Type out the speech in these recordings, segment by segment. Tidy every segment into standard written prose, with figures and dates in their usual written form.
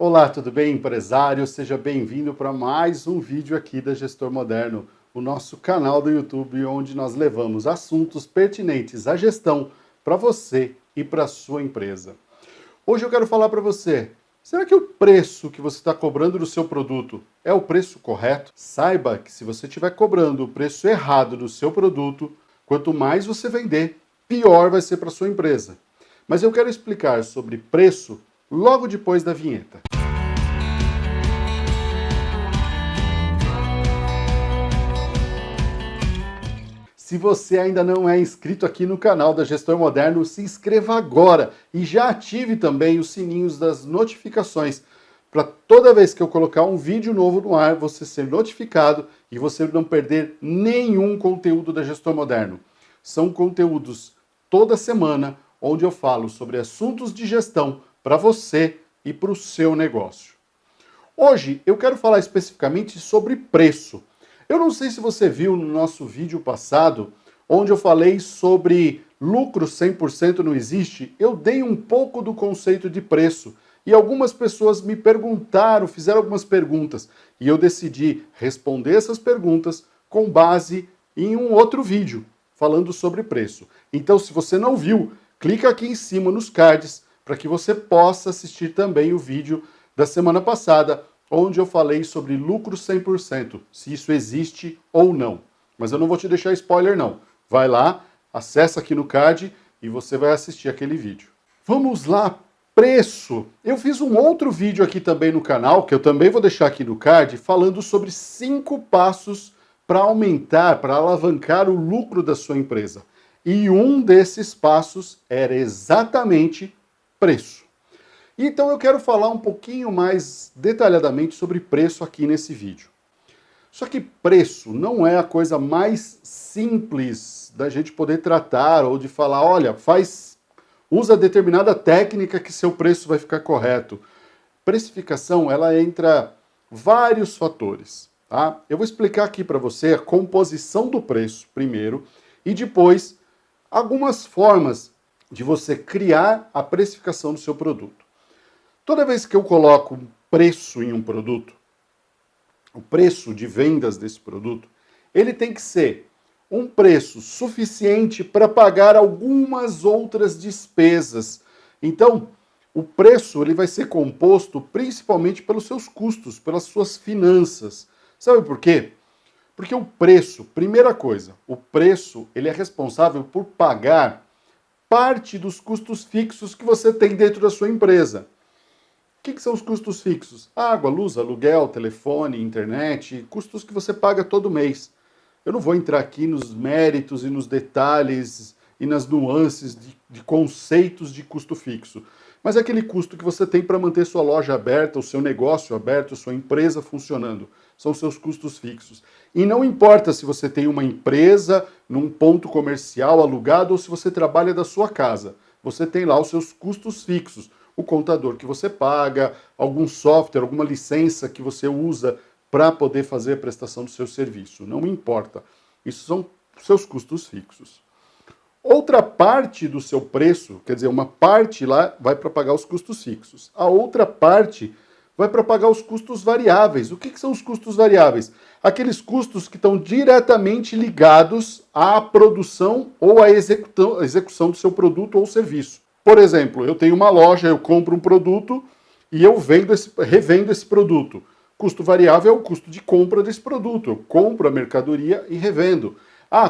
Olá, tudo bem, empresário? Seja bem-vindo para mais um vídeo aqui da Gestor Moderno, o nosso canal do YouTube, onde nós levamos assuntos pertinentes à gestão para você e para a sua empresa. Hoje eu quero falar para você, será que o preço que você está cobrando do seu produto é o preço correto? Saiba que se você estiver cobrando o preço errado do seu produto, quanto mais você vender, pior vai ser para a sua empresa. Mas eu quero explicar sobre preço logo depois da vinheta. Se você ainda não é inscrito aqui no canal da Gestor Moderno, se inscreva agora e já ative também os sininhos das notificações para toda vez que eu colocar um vídeo novo no ar, você ser notificado e você não perder nenhum conteúdo da Gestor Moderno. São conteúdos toda semana onde eu falo sobre assuntos de gestão para você e para o seu negócio. Hoje eu quero falar especificamente sobre preço. Eu não sei se você viu no nosso vídeo passado, onde eu falei sobre lucro 100% não existe, eu dei um pouco do conceito de preço. E algumas pessoas me perguntaram, fizeram algumas perguntas, e eu decidi responder essas perguntas com base em um outro vídeo, falando sobre preço. Então, se você não viu, clica aqui em cima nos cards, para que você possa assistir também o vídeo da semana passada, onde eu falei sobre lucro 100%, se isso existe ou não. Mas eu não vou te deixar spoiler não. Vai lá, acessa aqui no card e você vai assistir aquele vídeo. Vamos lá, preço. Eu fiz um outro vídeo aqui também no canal, que eu também vou deixar aqui no card, falando sobre 5 passos para aumentar, para alavancar o lucro da sua empresa. E um desses passos era exatamente preço. Então eu quero falar um pouquinho mais detalhadamente sobre preço aqui nesse vídeo. Só que preço não é a coisa mais simples da gente poder tratar ou de falar, olha, usa determinada técnica que seu preço vai ficar correto. Precificação, ela entra vários fatores, tá? Eu vou explicar aqui para você a composição do preço primeiro e depois algumas formas de você criar a precificação do seu produto. Toda vez que eu coloco um preço em um produto, o preço de vendas desse produto, ele tem que ser um preço suficiente para pagar algumas outras despesas. Então, o preço ele vai ser composto principalmente pelos seus custos, pelas suas finanças. Sabe por quê? Porque o preço, primeira coisa, o preço ele é responsável por pagar parte dos custos fixos que você tem dentro da sua empresa. O que são os custos fixos? Água, luz, aluguel, telefone, internet, custos que você paga todo mês. Eu não vou entrar aqui nos méritos e nos detalhes e nas nuances de conceitos de custo fixo. Mas é aquele custo que você tem para manter sua loja aberta, o seu negócio aberto, sua empresa funcionando. São seus custos fixos. E não importa se você tem uma empresa num ponto comercial alugado ou se você trabalha da sua casa. Você tem lá os seus custos fixos. O contador que você paga, algum software, alguma licença que você usa para poder fazer a prestação do seu serviço. Não importa. Isso são seus custos fixos. Outra parte do seu preço, quer dizer, uma parte lá vai para pagar os custos fixos. A outra parte vai para pagar os custos variáveis. O que são os custos variáveis? Aqueles custos que estão diretamente ligados à produção ou à execução do seu produto ou serviço. Por exemplo, eu tenho uma loja, eu compro um produto e eu revendo esse produto. Custo variável é o custo de compra desse produto. Eu compro a mercadoria e revendo.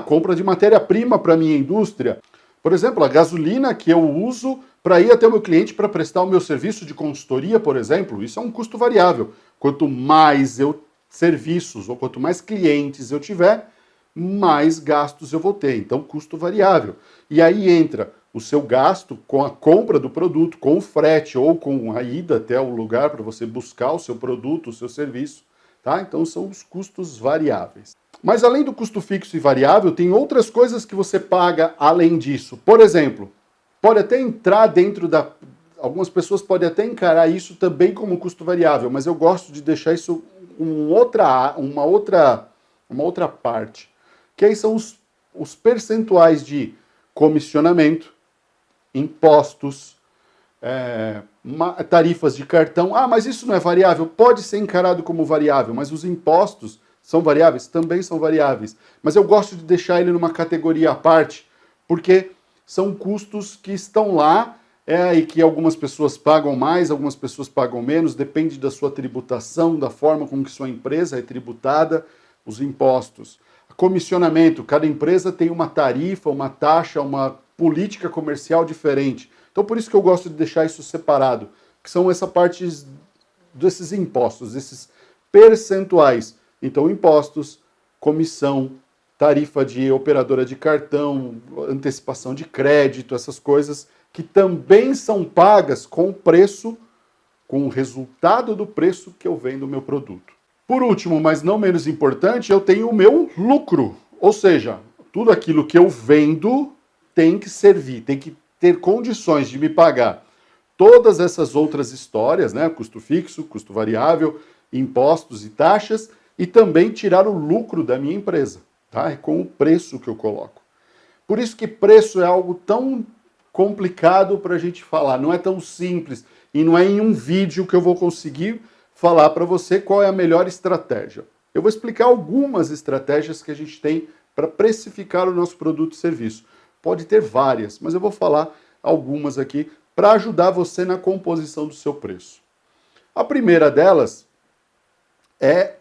Compra de matéria-prima para a minha indústria. Por exemplo, a gasolina que eu uso para ir até o meu cliente para prestar o meu serviço de consultoria, por exemplo, isso é um custo variável. Quanto mais serviços ou quanto mais clientes eu tiver, mais gastos eu vou ter. Então, custo variável. E aí entra o seu gasto com a compra do produto, com o frete ou com a ida até o lugar para você buscar o seu produto, o seu serviço, tá? Então são os custos variáveis. Mas além do custo fixo e variável, tem outras coisas que você paga além disso. Por exemplo, pode até entrar dentro da... Algumas pessoas podem até encarar isso também como custo variável, mas eu gosto de deixar isso uma outra parte. Que aí são os percentuais de comissionamento, impostos, tarifas de cartão. Ah, mas isso não é variável? Pode ser encarado como variável, mas os impostos são variáveis? Também são variáveis. Mas eu gosto de deixar ele numa categoria à parte, porque são custos que estão lá e que algumas pessoas pagam mais, algumas pessoas pagam menos, depende da sua tributação, da forma como que sua empresa é tributada, os impostos. Comissionamento, cada empresa tem uma tarifa, uma taxa, uma política comercial diferente. Então por isso que eu gosto de deixar isso separado, que são essa parte desses impostos, esses percentuais. Então impostos, comissão, tarifa de operadora de cartão, antecipação de crédito, essas coisas que também são pagas com o preço, com o resultado do preço que eu vendo o meu produto. Por último, mas não menos importante, eu tenho o meu lucro. Ou seja, tudo aquilo que eu vendo tem que servir, tem que ter condições de me pagar todas essas outras histórias, né? Custo fixo, custo variável, impostos e taxas, e também tirar o lucro da minha empresa, tá? É com o preço que eu coloco. Por isso que preço é algo tão complicado para a gente falar, não é tão simples, e não é em um vídeo que eu vou conseguir falar para você qual é a melhor estratégia. Eu vou explicar algumas estratégias que a gente tem para precificar o nosso produto e serviço. Pode ter várias, mas eu vou falar algumas aqui para ajudar você na composição do seu preço. A primeira delas é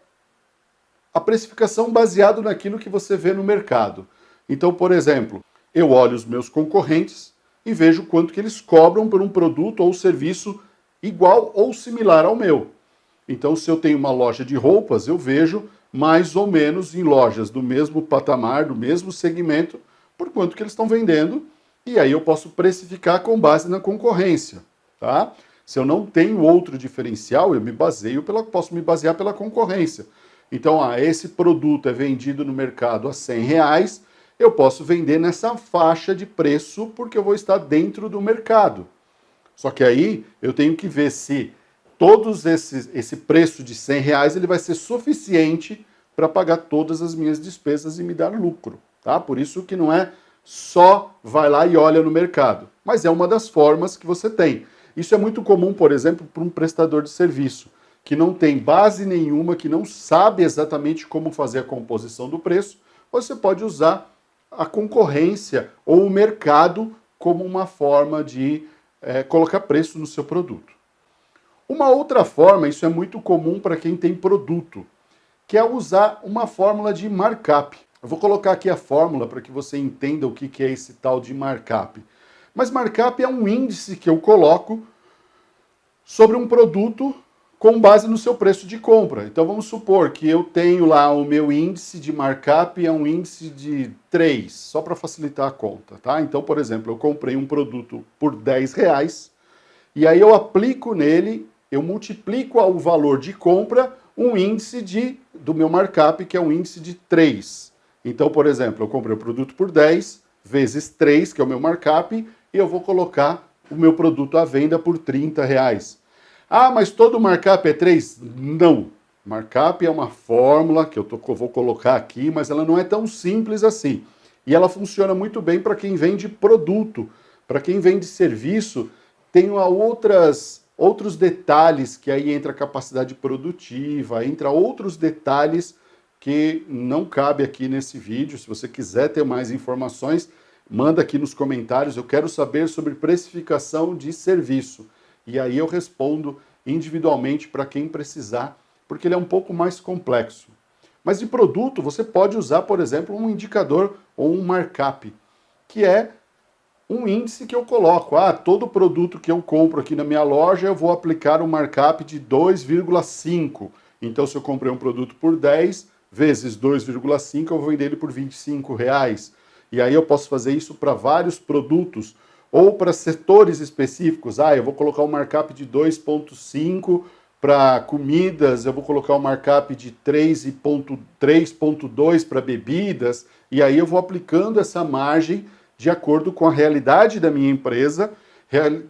a precificação baseada naquilo que você vê no mercado. Então, por exemplo, eu olho os meus concorrentes e vejo quanto que eles cobram por um produto ou serviço igual ou similar ao meu. Então, se eu tenho uma loja de roupas, eu vejo mais ou menos em lojas do mesmo patamar, do mesmo segmento, por quanto que eles estão vendendo, e aí eu posso precificar com base na concorrência, tá? Se eu não tenho outro diferencial, posso me basear pela concorrência. Então, esse produto é vendido no mercado a R$100, eu posso vender nessa faixa de preço porque eu vou estar dentro do mercado. Só que aí eu tenho que ver se esse preço de R$100 ele vai ser suficiente para pagar todas as minhas despesas e me dar lucro, tá? Por isso que não é só vai lá e olha no mercado, mas é uma das formas que você tem. Isso é muito comum, por exemplo, para um prestador de serviço que não tem base nenhuma, que não sabe exatamente como fazer a composição do preço. Você pode usar a concorrência ou o mercado como uma forma de colocar preço no seu produto. Uma outra forma, isso é muito comum para quem tem produto, que é usar uma fórmula de markup. Eu vou colocar aqui a fórmula para que você entenda o que é esse tal de markup. Mas markup é um índice que eu coloco sobre um produto com base no seu preço de compra. Então vamos supor que eu tenho lá o meu índice de markup é um índice de 3, só para facilitar a conta, tá? Então, por exemplo, eu comprei um produto por R$10 e aí eu aplico nele, eu multiplico ao valor de compra um índice do meu markup, que é um índice de 3. Então, por exemplo, eu comprei o produto por 10 vezes 3, que é o meu markup, e eu vou colocar o meu produto à venda por R$30. Ah, mas todo markup é 3? Não. Markup é uma fórmula que eu vou colocar aqui, mas ela não é tão simples assim. E ela funciona muito bem para quem vende produto. Para quem vende serviço, tem outros detalhes, que aí entra a capacidade produtiva, entra outros detalhes que não cabe aqui nesse vídeo. Se você quiser ter mais informações, manda aqui nos comentários. Eu quero saber sobre precificação de serviço. E aí eu respondo individualmente para quem precisar, porque ele é um pouco mais complexo. Mas de produto, você pode usar, por exemplo, um indicador ou um markup, que é um índice que eu coloco. Todo produto que eu compro aqui na minha loja, eu vou aplicar um markup de 2,5. Então, se eu comprei um produto por 10, vezes 2,5, eu vou vender ele por R$25. E aí eu posso fazer isso para vários produtos, ou para setores específicos. Eu vou colocar um markup de 2,5 para comidas, eu vou colocar um markup de 3,2 para bebidas, e aí eu vou aplicando essa margem de acordo com a realidade da minha empresa,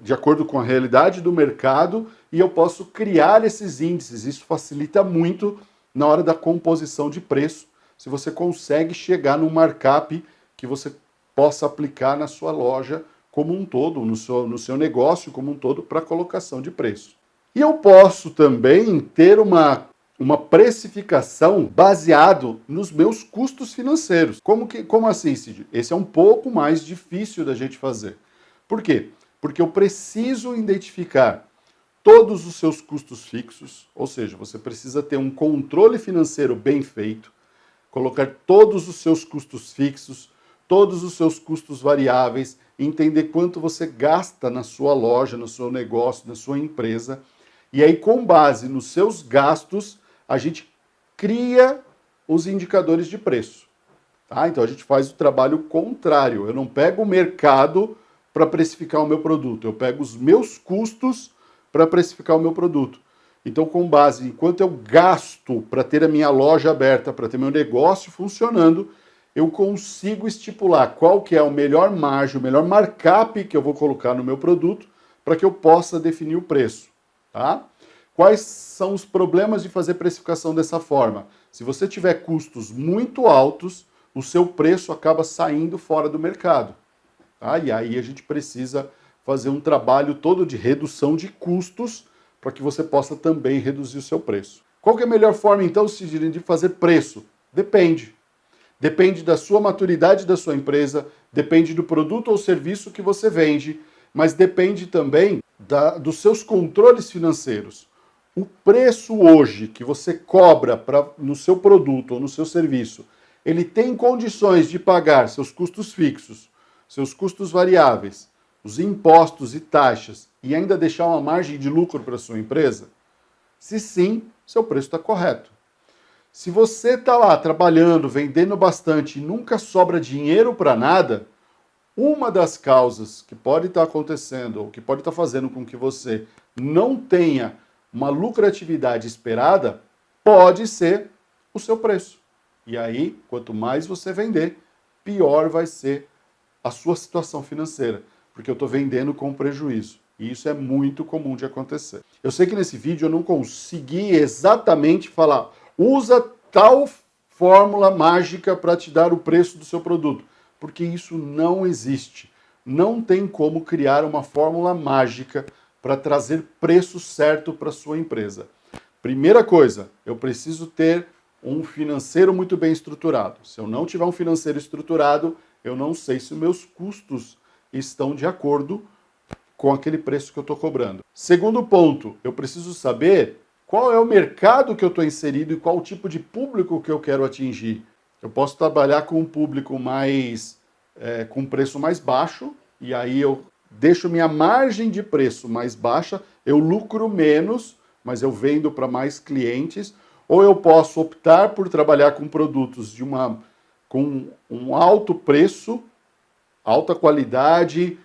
de acordo com a realidade do mercado, e eu posso criar esses índices. Isso facilita muito na hora da composição de preço, se você consegue chegar num markup que você possa aplicar na sua loja como um todo, no seu negócio como um todo, para colocação de preço. E eu posso também ter uma precificação baseado nos meus custos financeiros. Como assim, Cid? Esse é um pouco mais difícil da gente fazer. Por quê? Porque eu preciso identificar todos os seus custos fixos, ou seja, você precisa ter um controle financeiro bem feito, colocar todos os seus custos fixos, todos os seus custos variáveis, entender quanto você gasta na sua loja, no seu negócio, na sua empresa. E aí, com base nos seus gastos, a gente cria os indicadores de preço. Tá? Então, a gente faz o trabalho contrário. Eu não pego o mercado para precificar o meu produto. Eu pego os meus custos para precificar o meu produto. Então, com base em quanto eu gasto para ter a minha loja aberta, para ter meu negócio funcionando, eu consigo estipular qual que é o melhor margem, o melhor markup que eu vou colocar no meu produto para que eu possa definir o preço. Tá? Quais são os problemas de fazer precificação dessa forma? Se você tiver custos muito altos, o seu preço acaba saindo fora do mercado. Tá? E aí a gente precisa fazer um trabalho todo de redução de custos para que você possa também reduzir o seu preço. Qual que é a melhor forma, então, de fazer preço? Depende. Depende da sua maturidade da sua empresa, depende do produto ou serviço que você vende, mas depende também dos seus controles financeiros. O preço hoje que você cobra no seu produto ou no seu serviço, ele tem condições de pagar seus custos fixos, seus custos variáveis, os impostos e taxas e ainda deixar uma margem de lucro para a sua empresa? Se sim, seu preço está correto. Se você está lá trabalhando, vendendo bastante e nunca sobra dinheiro para nada, uma das causas que pode estar acontecendo ou que pode estar fazendo com que você não tenha uma lucratividade esperada pode ser o seu preço. E aí, quanto mais você vender, pior vai ser a sua situação financeira, porque eu estou vendendo com prejuízo. E isso é muito comum de acontecer. Eu sei que nesse vídeo eu não consegui exatamente falar, usa tal fórmula mágica para te dar o preço do seu produto, porque isso não existe. Não tem como criar uma fórmula mágica para trazer preço certo para sua empresa. Primeira coisa, eu preciso ter um financeiro muito bem estruturado. Se eu não tiver um financeiro estruturado, eu não sei se os meus custos estão de acordo com aquele preço que eu estou cobrando. Segundo ponto, eu preciso saber qual é o mercado que eu estou inserido e qual o tipo de público que eu quero atingir. Eu posso trabalhar com um público com preço mais baixo, e aí eu deixo minha margem de preço mais baixa, eu lucro menos, mas eu vendo para mais clientes, ou eu posso optar por trabalhar com produtos com um alto preço, alta qualidade,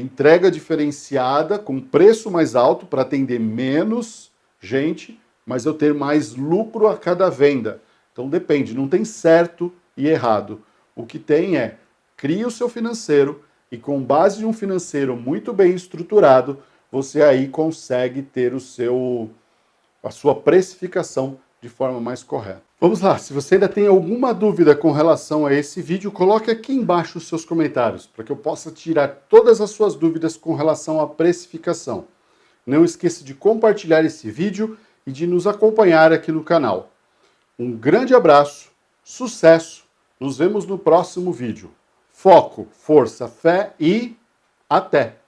entrega diferenciada, com preço mais alto para atender menos gente, mas eu ter mais lucro a cada venda. Então depende, não tem certo e errado. O que tem é, crie o seu financeiro e com base em um financeiro muito bem estruturado, você aí consegue ter a sua precificação de forma mais correta. Vamos lá, se você ainda tem alguma dúvida com relação a esse vídeo, coloque aqui embaixo os seus comentários, para que eu possa tirar todas as suas dúvidas com relação à precificação. Não esqueça de compartilhar esse vídeo e de nos acompanhar aqui no canal. Um grande abraço, sucesso, nos vemos no próximo vídeo. Foco, força, fé e até!